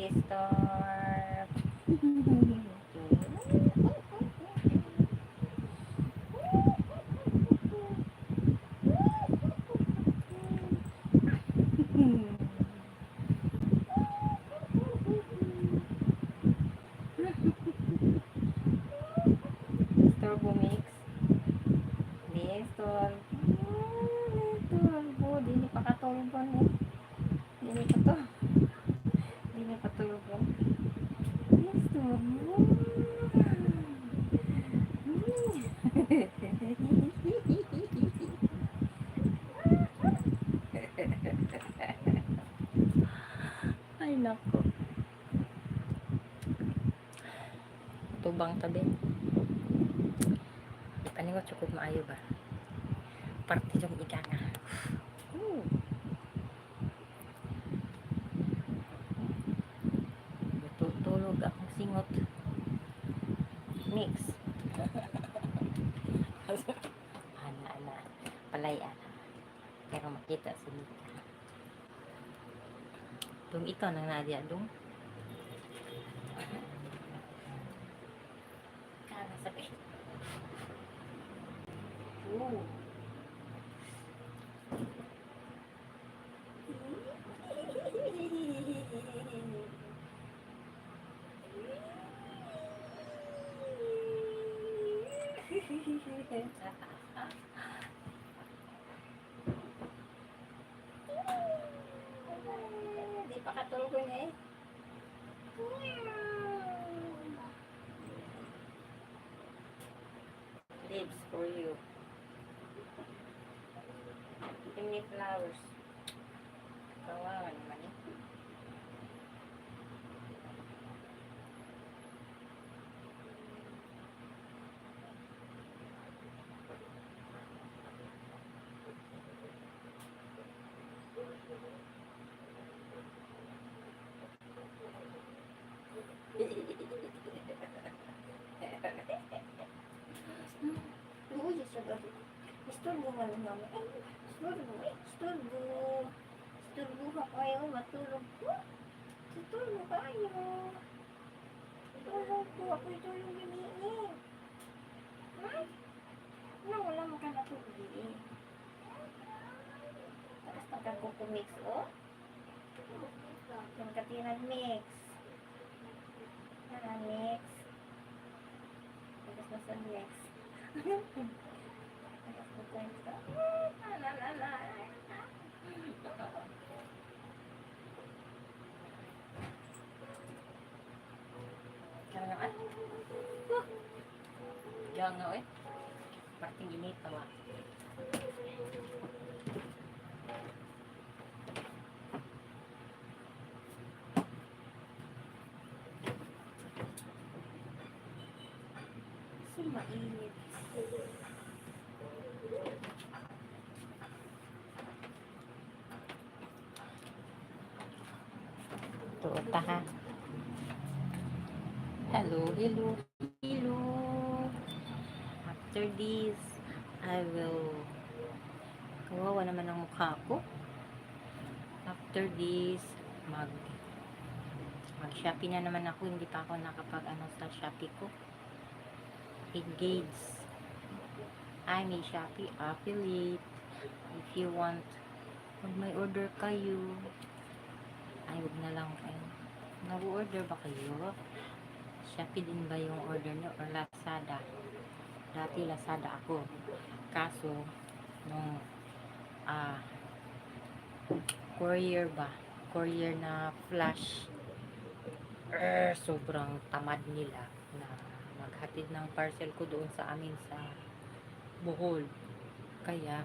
Start. Turbo mix. Nestor. Nestor. Dini pa katulog ko ni. Dini pa to. Dini pa tulog ko. Nestor. Ay nako. Tubang tabi. Paningot cukup maayo ba? Parte yung ika nga. Tulog akong singot. Mix. Ana. Palay ana. Pero makita si Mika. Dung ikaw nang Nadia dung. Kana sabi. Di pa katulog niya eh. Lips for you. Give me flowers. Kawawa naman eh. Uy, sabi. Istorbo nga lang namin. Istorbo ka kayo, matulog ko. Istorbo kayo. Tulog ko, ako itulog giniin. Ha? Wala mo ka natulog giniin. Tapos nagkakukumix, oh. Yung katinan mix. Mix. Tapos nasa mix. Tapos nasa mix. Karang jangan eh. Parting ini tawa. Mainit. Tuta ha. Hello. After this, I will kawawa naman ang mukha ko. After this, mag-Shopee na naman ako. Hindi pa ako nakapag-ano sa Shopee ko. Engage. I'm a Shopee affiliate. If you want, may order kayo. Ay, huwag na lang kayo. Nag-order ba kayo? Shopee din ba yung order nyo? Or Lazada? Dati Lazada ako. Kaso, nung courier ba? Courier na flash. Sobrang tamad nila na maghatid ng parcel ko doon sa amin sa Bohol. Kaya